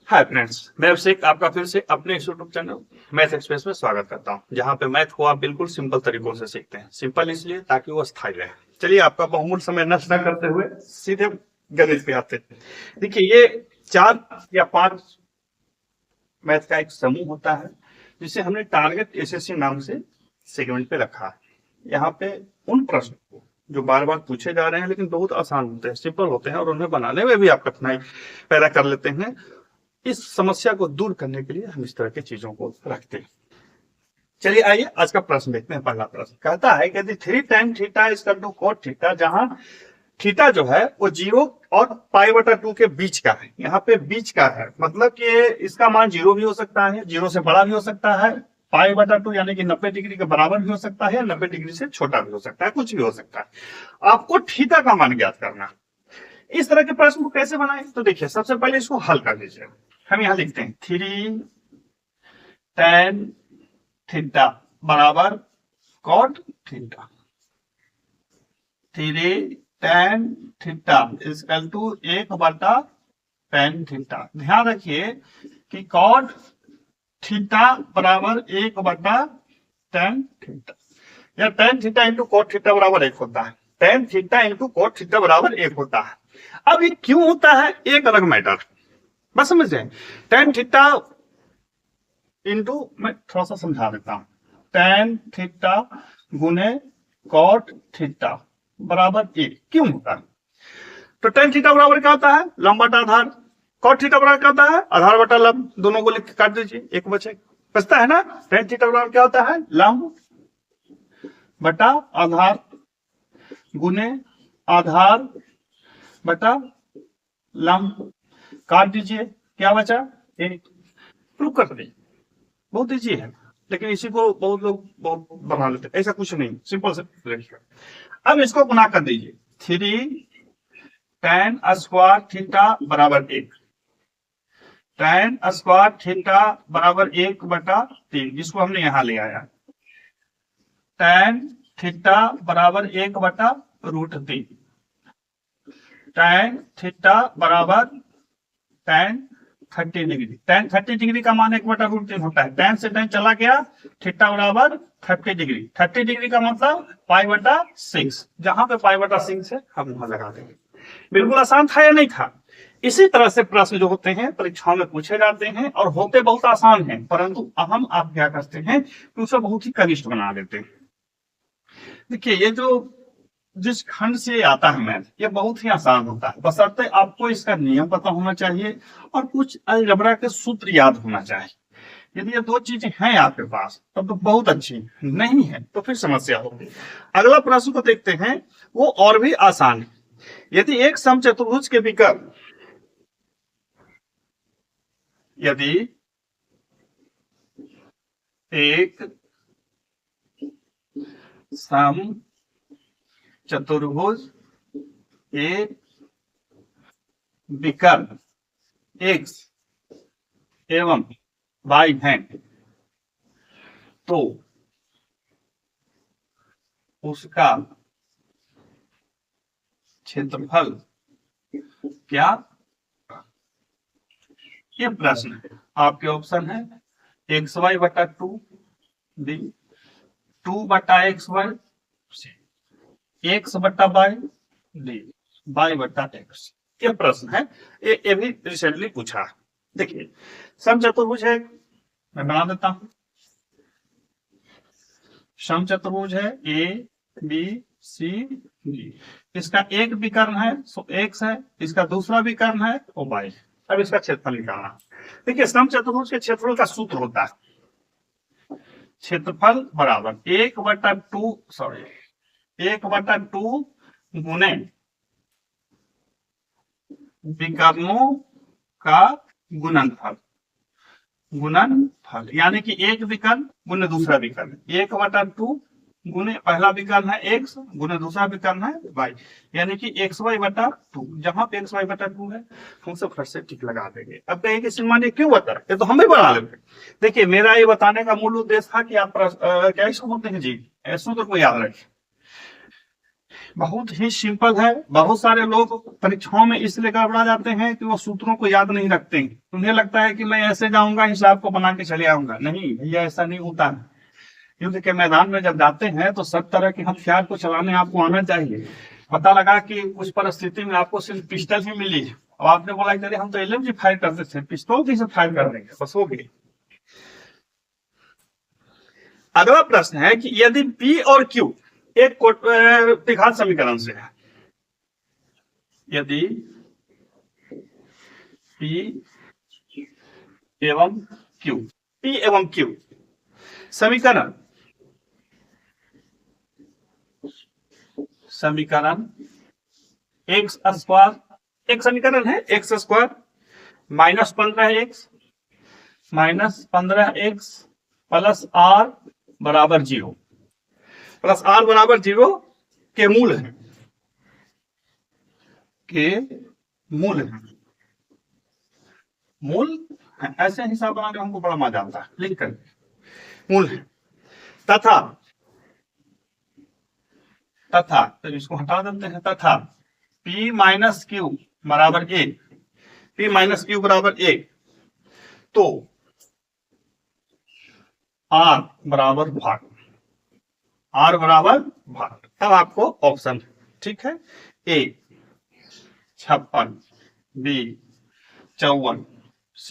Hi friends, मैं अभिषेक आपका फिर से अपने यूट्यूब चैनल मैथ एक्सप्रेस में स्वागत करता हूं, जहां पे मैथ को आप बिल्कुल सिंपल तरीकों से सीखते हैं। सिंपल इसलिए ताकि वो स्थायी रहे। चलिए, आपका बहुमूल्य समय नष्ट न करते हुए सीधे गणित पे आते हैं। देखिए, ये 4 या 5 मैथ का एक समूह होता है जिसे हमने टारगेट एसएससी नाम से सेगमेंट पे रखा है। यहाँ पे उन प्रश्न को जो बार बार पूछे जा रहे हैं लेकिन बहुत आसान होते हैं, सिंपल होते हैं और उन्हें बनाने में भी आप कठिनाई पैदा कर लेते हैं, इस समस्या को दूर करने के लिए हम इस तरह की चीजों को रखते हैं। चलिए आइए आज का प्रश्न देखते हैं। पहला प्रश्न कहता है कि यदि 3 tan theta is equal to cot theta, जहां थीटा जो है वो 0 और π/2 के बीच का है। यहाँ पे बीच का है मतलब कि इसका मान 0 भी हो सकता है, 0 से बड़ा भी हो सकता है, π/2 यानी कि 90 डिग्री के बराबर भी हो सकता है, 90 डिग्री से छोटा भी हो सकता है, कुछ भी हो सकता है। आपको थीटा का मान ज्ञात करना है। इस तरह के प्रश्न को कैसे बनाएं? तो देखिए, सबसे पहले इसको हल कर लीजिए। हम यहां लिखते हैं 3 tan थीटा बराबर cot theta. 3 tan theta equal to 1/tan theta. ध्यान रखिए कि cot थीटा बराबर 1/tan थीटा, या tan theta into cot theta बराबर 1 होता है। tan theta into cot theta बराबर 1 होता है। अब ये क्यों होता है, एक अलग मैटर, बस समझ जाए। tan थीटा इंटू, मैं थोड़ा सा समझा देता हूं, tan थीटा गुने cot थीटा बराबर 1 क्यों होता है? तो tan थीटा बराबर क्या होता है? लंब बटा आधार। cot थीटा बराबर क्या होता है? आधार बटा लंब। दोनों को लिख के काट दीजिए, एक बचता है ना। tan थीटा बराबर क्या होता है? लंब बटा आधार गुने आधार बटा लंब। काट दीजिए, क्या बचा? 1। प्रूव कर दीजिए, बहुत ईजी है, लेकिन इसी को बहुत लोग बहुत बना लेते हैं। ऐसा कुछ नहीं, सिंपल से रखिए। अब इसको गुना कर दीजिए, 3 tan स्क्वायर थीटा बराबर 1, tan स्क्वायर थीटा बराबर 1/3, जिसको हमने यहां ले आया। tan थीटा बराबर 1/√3, tan थीटा बराबर tan 30 डिग्री। tan 30 डिग्री का मान 1/√3 होता है। tan से tan चला गया, थीटा बराबर 30 डिग्री। 30 डिग्री का मतलब π/6, जहां पे π/6 है हम वहां लगा देंगे। बिल्कुल आसान था या नहीं था? इसी तरह से प्रश्न जो होते हैं परीक्षाओं में पूछे जाते हैं और होते बहुत आसान हैं, परंतु हम आप क्या करते हैं कि उसे बहुत ही कनिष्ठ बना देते हैं। देखिए, ये जो जिस खंड से आता है मैथ, ये बहुत ही आसान होता है, बशर्ते आपको इसका नियम पता होना चाहिए और कुछ अलजबरा के सूत्र याद होना चाहिए। यदि ये 2 चीजें हैं आपके पास तब तो बहुत अच्छी, नहीं है तो फिर समस्या होगी। अगला प्रश्न को देखते हैं, वो और भी आसान है। यदि एक समचतुर्भुज के विकर्ण, यदि एक सम चतुर्भुज के विकर्ण x एवं y हैं, तो उसका क्षेत्रफल क्या? ये प्रश्न है। आपके ऑप्शन है xy/2, b 2/xy, x/y, d y/x। ये प्रश्न है, ये भी रिसेंटली पूछा है। देखिए, समचतुर्भुज है, मैं बना देता हूं। समचतुर्भुज है a b c d। इसका एक विकर्ण है सो x है, इसका दूसरा विकर्ण है वो y। अब इसका क्षेत्रफल निकालना। देखिए, समचतुर्भुज के क्षेत्रफल का सूत्र होता है क्षेत्रफल बराबर 1/2 गुने विकर्णों का गुणनफल, यानी कि एक विकर्ण गुने दूसरा विकर्ण। 1/2 गुने पहला विकर्ण है x गुने दूसरा विकर्ण है y, यानी कि xy/2। जहां पे xy/2 है हम सब फट से टिक लगा देंगे। अब कहेंगे सिनेमा ने क्यों बता, ये तो हम भी बना लेते। देखिए, मेरा ये बताने का मूल उद्देश्य था कि आप क्या इसको बोलते हैं जी, सूत्र को याद रखें। बहुत ही सिंपल है। बहुत सारे लोग परीक्षाओं में इसलिए गड़बड़ा जाते हैं कि वो सूत्रों को याद नहीं रखते हैं। उन्हें लगता है कि मैं ऐसे जाऊंगा, हिसाब को बना के चले आऊंगा। नहीं भैया, ऐसा नहीं होता है। युद्ध के मैदान में जब जाते हैं तो सब तरह के हथियार को चलाने आपको आना चाहिए। पता लगा कि उस परिस्थिति में आपको सिर्फ पिस्टल ही मिली और आपने बोला कि हम तो एलएमजी फायर करते थे, पिस्तौल कैसे फायर कर देंगे, बस हो गई। अगला प्रश्न है कि यदि P और Q एक द्विघात समीकरण से है, यदि P एवं Q समीकरण एक्स स्क्वायर, एक समीकरण है x square -15x plus are बराबर 0 के मूल है, मूल ऐसे हिसाब बनाने हमको बड़ा मजा आता है, लिख कर मूल है तथा तो इसको हटा देते हैं, तथा P माइनस क्यू बराबर 1 तो R बराबर भाग। अब आपको ऑप्शन, ठीक है, A 56, B 54, C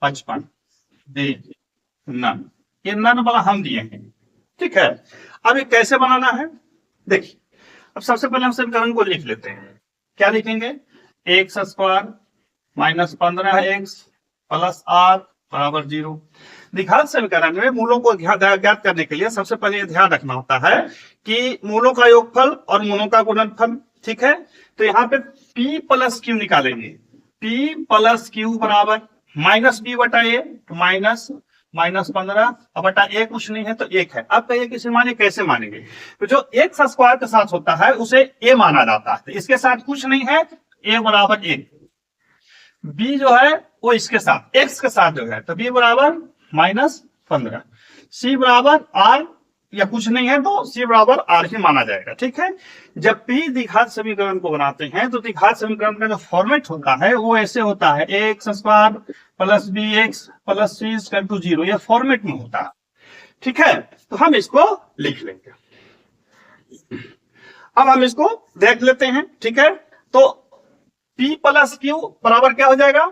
55, D none. ये नन वाला हम दिए हैं, ठीक है। अब ये कैसे बनाना है देखिए। अब सबसे पहले हम समीकरण को लिख लेते हैं। क्या लिखेंगे? X square -15x plus are बराबर 0। द्विघात समीकरण में मूलों को ज्ञात करने के लिए सबसे पहले यह ध्यान रखना होता है कि मूलों का योगफल और मूलों का गुणनफल, ठीक है। तो यहाँ पे P प्लस Q निकालेंगे। P प्लस Q बराबर -B बटा A, -15 बटा A कुछ नहीं है तो 1 है। अब कहिए किसे माने, कैसे मानेंगे? तो जो एक्स स्क्वायर के साथ होता है उसे A माना जाता है, तो इसके साथ कुछ नहीं है, A बराबर 1। B जो है वो इसके साथ, x के साथ जो है, तो B बराबर -15। C बराबर R या कुछ नहीं है तो C बराबर R ही माना जाएगा, ठीक है। जब P द्विघात समीकरण को बनाते हैं तो द्विघात समीकरण का जो फॉर्मेट होता है वो ऐसे होता है, x square plus b x plus c equal to 0, ये फॉर्मेट में होता है, ठीक है। तो हम इसको लिख लेंगे। अब हम इसको देख लेते हैं, ठीक है। तो P प्लस Q बराबर क्या हो जाएगा?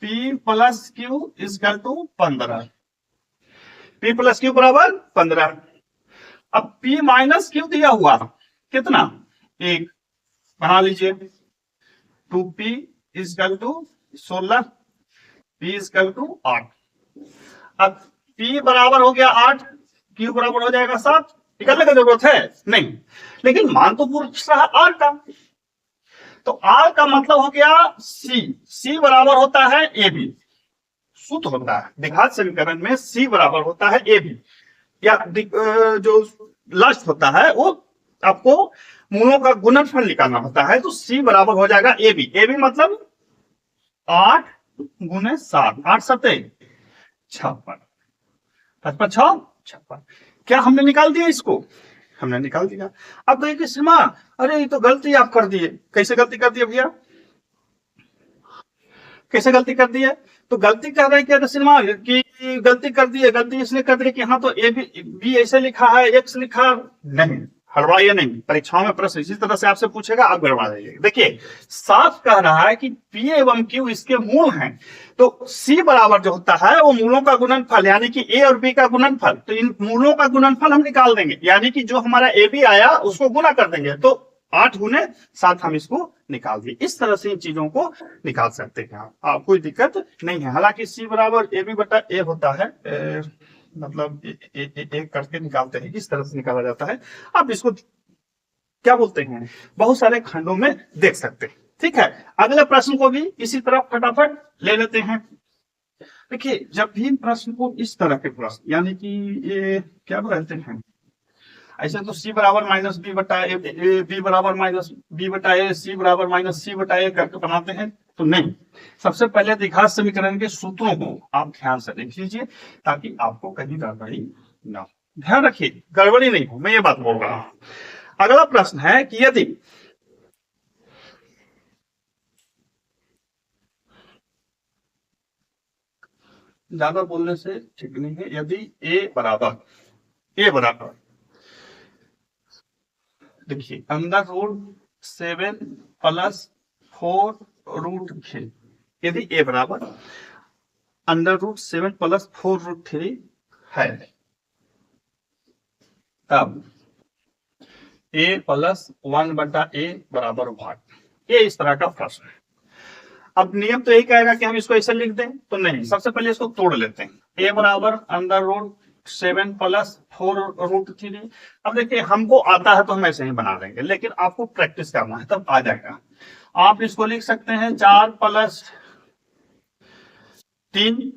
P plus Q equal to 15। P plus Q बराबर 15। अब P माइनस Q दिया हुआ कितना? 1 बना लीजिए। 2P equal to 16, P equal to 8। अब P बराबर हो गया 8, Q बराबर हो जाएगा 7। निकालने की जरूरत है नहीं, लेकिन मान तो पूछ रहा R का, तो R का मतलब हो गया C बराबर होता है AB, सूत्र होता है द्विघात समीकरण में C बराबर होता है AB, या जो लास्ट होता है वो आपको मूलों का गुणनफल निकालना होता है, तो C बराबर हो जाएगा AB मतलब 8 गुने 7, 8 7 56, 56 56। क्या हमने निकाल दिया इसको? हमने निकाल दिया। अब देखिए सीमा, अरे ये तो गलती आप कर दिए। कैसे गलती कर दिए भैया? कैसे गलती कर दी है? तो गलती कर रहे क्या सिनेमा कि गलती कर दी है, गलती इसलिए कर दी कि हाँ तो ए बी ऐसे लिखा है, एक्स लिखा नहीं, हड़बड़ाइए नहीं। परीक्षाओं में प्रश्न इसी तरह से आपसे पूछेगा, आप गड़बड़ा जाइए। देखिए साफ कह रहा है कि P एवं Q इसके मूल हैं, तो C बराबर जो होता है वो मूलों का गुणनफल यानी कि A और B का गुणनफल, तो इन मूलों का गुणनफल हम निकाल देंगे, यानी कि जो हमारा AB आया उसको गुना कर देंगे, तो 8 गुने 7 हम इसको निकाल दिए। इस तरह से इन चीजों को निकाल सकते हैं आप, कोई दिक्कत नहीं है। हालांकि C बराबर AB बटा A होता है, मतलब एक करके निकालते हैं, इस तरह से निकाला जाता है। आप इसको क्या बोलते हैं, बहुत सारे खंडों में देख सकते हैं, ठीक है। अगले प्रश्न को भी इसी तरह फटाफट ले लेते हैं। देखिए जब भी प्रश्न को इस तरह के प्रश्न, यानी कि ये क्या कहते हैं, ऐसे तो C बराबर माइनस बी बटा ए, बी बराबर माइनस बी बटा ए, सी बराबर माइनस सी बटा ए करके बनाते हैं, तो नहीं। सबसे पहले द्विघात समीकरण के सूत्रों को आप ध्यान से देख लीजिए ताकि आपको कहीं गड़बड़ी ना हो। ध्यान रखिए गड़बड़ी नहीं हो, मैं ये बात बोल रहा हूँ। अगला प्रश्न है कि यदि ज्यादा बोलने से ठीक नहीं है, यदि ए बराबर देखिए अंडर रूट 7 प्लस 4 रूट 3, यदि ए बराबर अंडर रूट 7 प्लस 4 रूट 3 है, तब ए प्लस 1/a बराबर 1। ये इस तरह का प्रश्न है। अब नियम तो यही कहेगा कि हम इसको ऐसे लिख दें, तो नहीं, सबसे पहले इसको तोड़ लेते हैं। ए बराबर अंडर रूट 7 प्लस 4 रूट 3। अब देखिए हमको आता है तो हम ऐसे ही बना देंगे, लेकिन आपको प्रैक्टिस करना है तब आ जाएगा। आप इसको लिख सकते हैं 4 प्लस 3,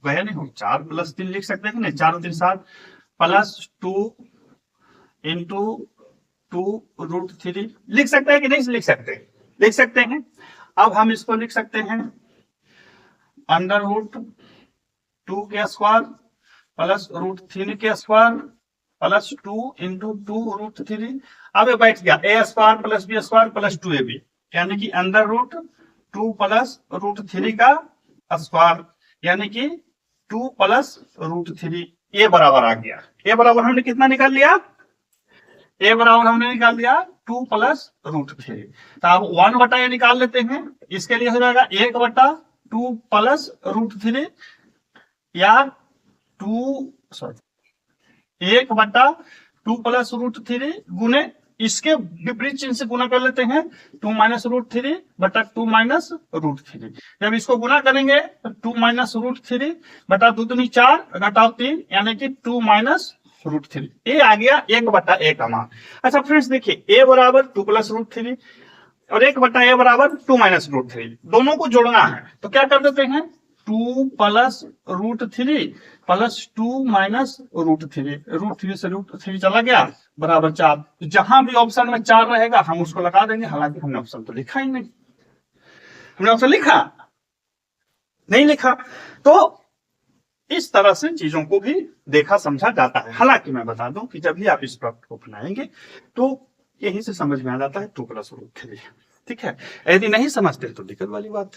वह नहीं हो 4 प्लस 3 लिख सकते हैं नहीं, 4 3 7 प्लस 2 इंटू 2 रूट 3 लिख सकते हैं कि नहीं लिख सकते? लिख सकते हैं। अब हम इसको लिख सकते हैं अंडर रूट 2 के स्क्वायर प्लस रूट 3 के स्क्वायर प्लस 2 इंटू 2 रूट 3। अब ये बैठ गया A square plus B square plus 2ab, यानी कि अंडर रूट 2 प्लस रूट 3 का स्क्वायर, यानी कि 2 प्लस रूट 3। ए बराबर आ गया। ए बराबर हमने कितना निकाल लिया? ए बराबर हमने निकाल दिया 2 प्लस रूट 3। तो अब 1/a निकाल लेते हैं। इसके लिए हो जाएगा 1/2 प्लस रूट 3 या 1/2 प्लस रूट 3 गुने इसके विपरीत चिन्ह से गुना कर लेते हैं 2 माइनस रूट 3 बटा 2 माइनस रूट 3। जब इसको गुना करेंगे तो 2 माइनस रूट 3 बटा 2 दूनी 4 घटाओ 3 यानी कि 2 माइनस रूट 3। ये आ गया 1/a का मान। अच्छा फ्रेंड्स देखिए ए बराबर 2 प्लस रूट 3 और 1/a बराबर 2 माइनस रूट 3, दोनों को जोड़ना है तो क्या कर देते हैं 2 plus root 3 plus 2 minus root 3। Root 3 से रूट 3 चला गया बराबर 4। जहां भी ऑप्शन में 4 रहेगा हम उसको लगा देंगे, हालांकि हमने ऑप्शन तो लिखा ही नहीं। हमने ऑप्शन लिखा नहीं लिखा। तो इस तरह से चीजों को भी देखा समझा जाता है। हालांकि मैं बता दूं कि जब भी आप इस प्रॉब्लम को अपनाएंगे तो यहीं से समझ में आ जाता है 2 प्लस रूट 3। ठीक है, यदि नहीं समझते तो दिक्कत वाली बात।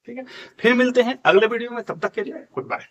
ठीक है, फिर मिलते हैं अगले वीडियो में, तब तक के लिए गुड बाय।